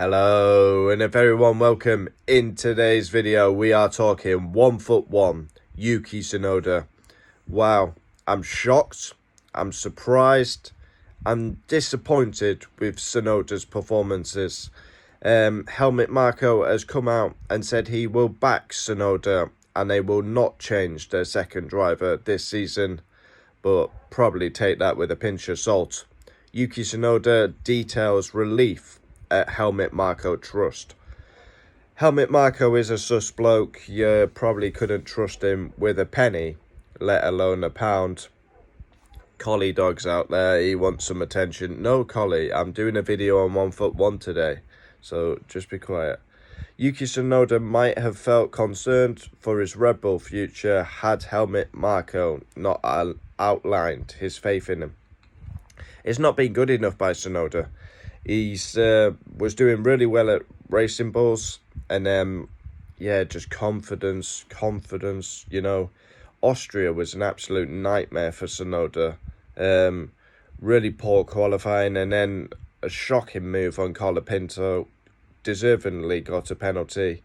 Hello and a very warm welcome. In today's video we are talking 1-1 Yuki Tsunoda. Wow, I'm shocked, I'm surprised, I'm disappointed with Tsunoda's performances. Helmut Marko has come out and said he will back Tsunoda and they will not change their second driver this season, but probably take that with a pinch of salt. Yuki Tsunoda details relief at Helmut Marko trust. Helmut Marko is a sus bloke. You probably couldn't trust him with a penny, let alone a pound. Collie dogs out there, he wants some attention. No, Collie, I'm doing a video on 1-1 today, so just be quiet. Yuki Tsunoda might have felt concerned for his Red Bull future had Helmut Marko not outlined his faith in him. It's not been good enough by Tsunoda. He's was doing really well at Racing Bulls, and just confidence. You know, Austria was an absolute nightmare for Tsunoda. Really poor qualifying, and then a shocking move on Colapinto. Deservingly got a penalty.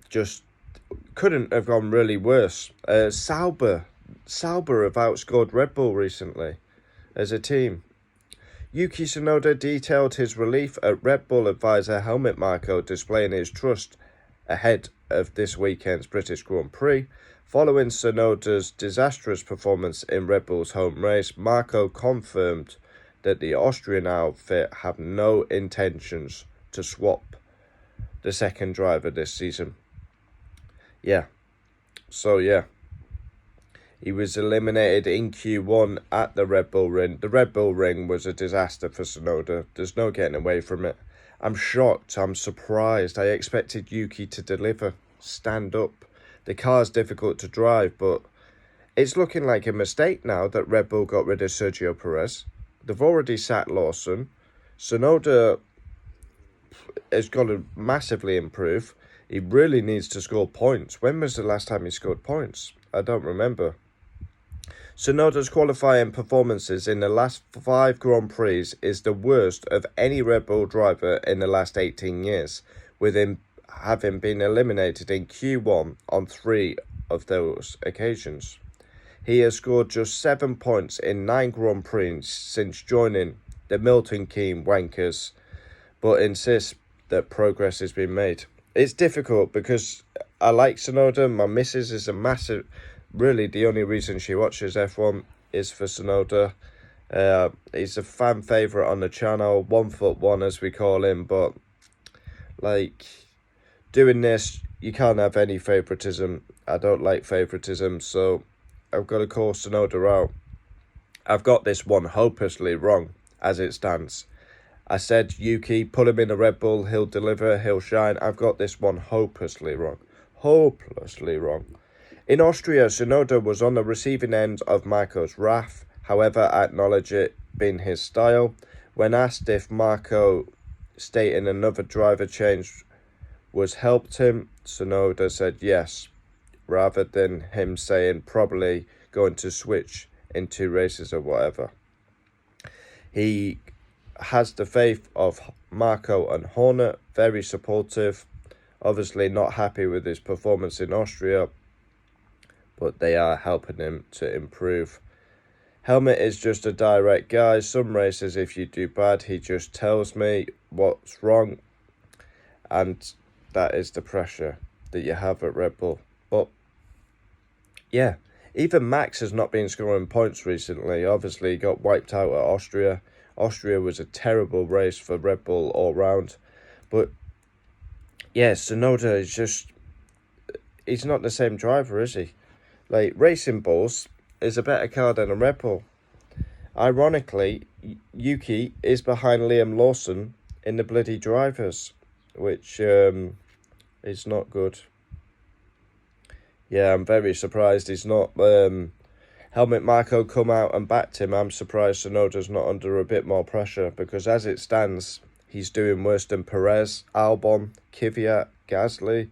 Just couldn't have gone really worse. Sauber have outscored Red Bull recently as a team. Yuki Tsunoda detailed his relief at Red Bull advisor Helmut Marko displaying his trust ahead of this weekend's British Grand Prix. Following Tsunoda's disastrous performance in Red Bull's home race, Marko confirmed that the Austrian outfit have no intentions to swap the second driver this season. He was eliminated in Q1 at the Red Bull Ring. The Red Bull Ring was a disaster for Tsunoda. There's no getting away from it. I'm shocked. I'm surprised. I expected Yuki to deliver. Stand up. The car's difficult to drive, but it's looking like a mistake now that Red Bull got rid of Sergio Perez. They've already sacked Lawson. Tsunoda has got to massively improve. He really needs to score points. When was the last time he scored points? I don't remember. Tsunoda's qualifying performances in the last 5 Grand Prix is the worst of any Red Bull driver in the last 18 years, with him having been eliminated in Q1 on 3 of those occasions. He has scored just 7 points in 9 Grand Prix since joining the Milton Keynes Wankers, but insists that progress has been made. It's difficult because I like Tsunoda. My missus is a massive... Really, the only reason she watches F1 is for Tsunoda. He's a fan favourite on the channel, 1-1 as we call him, but like doing this, you can't have any favouritism. I don't like favouritism, so I've got to call Tsunoda out. I've got this one hopelessly wrong as it stands. I said, Yuki, put him in a Red Bull, he'll deliver, he'll shine. I've got this one hopelessly wrong. Hopelessly wrong. In Austria, Tsunoda was on the receiving end of Marko's wrath, however, acknowledged it being his style. When asked if Marko stating another driver change was helped him, Tsunoda said yes, rather than him saying probably going to switch in 2 races or whatever. He has the faith of Marko and Horner, very supportive, obviously not happy with his performance in Austria, but they are helping him to improve. Helmut is just a direct guy. Some races, if you do bad, he just tells me what's wrong, and that is the pressure that you have at Red Bull. But yeah, even Max has not been scoring points recently. Obviously, he got wiped out at Austria. Austria was a terrible race for Red Bull all round. But yeah, Tsunoda is just... he's not the same driver, is he? Like, Racing Bulls is a better car than a Red Bull. Ironically, Yuki is behind Liam Lawson in the bloody drivers, which is not good. Yeah, I'm very surprised he's not. Helmut Marko come out and backed him. I'm surprised Tsunoda's not under a bit more pressure, because as it stands, he's doing worse than Perez, Albon, Kvyat, Gasly.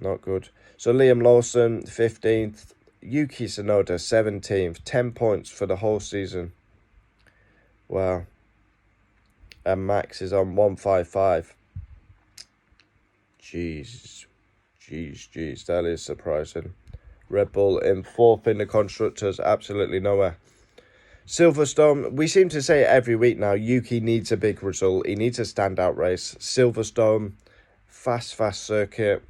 Not good. So Liam Lawson, 15th. Yuki Tsunoda, 17th. 10 points for the whole season. Wow. And Max is on 155. Jeez. That is surprising. Red Bull in 4th in the Constructors, absolutely nowhere. Silverstone, we seem to say it every week now, Yuki needs a big result. He needs a standout race. Silverstone, fast circuit.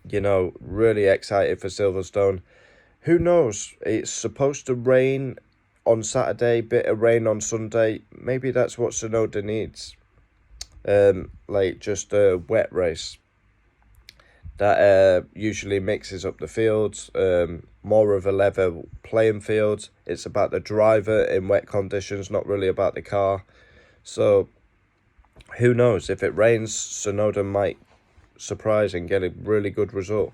You know, really excited for Silverstone. Who knows? It's supposed to rain on Saturday, bit of rain on Sunday. Maybe that's what Tsunoda needs. Like just a wet race. That usually mixes up the fields, more of a level playing field. It's about the driver in wet conditions, not really about the car. So, who knows? If it rains, Tsunoda might surprise and get a really good result.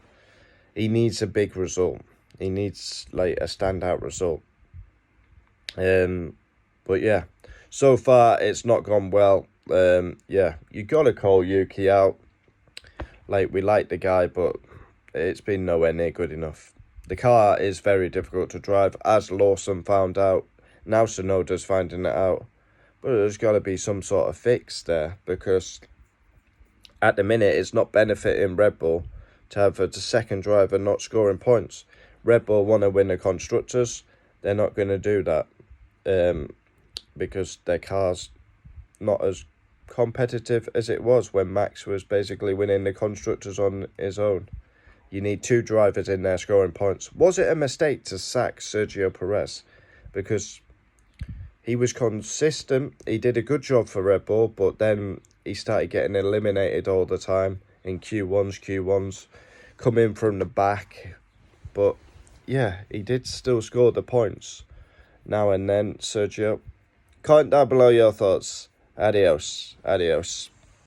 He needs a big result. He needs, like, a standout result. But yeah, so far it's not gone well. Yeah, you got to call Yuki out. Like, we like the guy, but it's been nowhere near good enough. The car is very difficult to drive, as Lawson found out. Now Tsunoda's finding it out. But there's got to be some sort of fix there, because at the minute it's not benefiting Red Bull to have the second driver not scoring points. Red Bull want to win the Constructors. They're not going to do that because their car's not as competitive as it was when Max was basically winning the Constructors on his own. You need 2 drivers in there scoring points. Was it a mistake to sack Sergio Perez? Because he was consistent. He did a good job for Red Bull, but then he started getting eliminated all the time in Q1s, coming from the back. But yeah, he did still score the points now and then, Sergio. Comment down below your thoughts. Adios.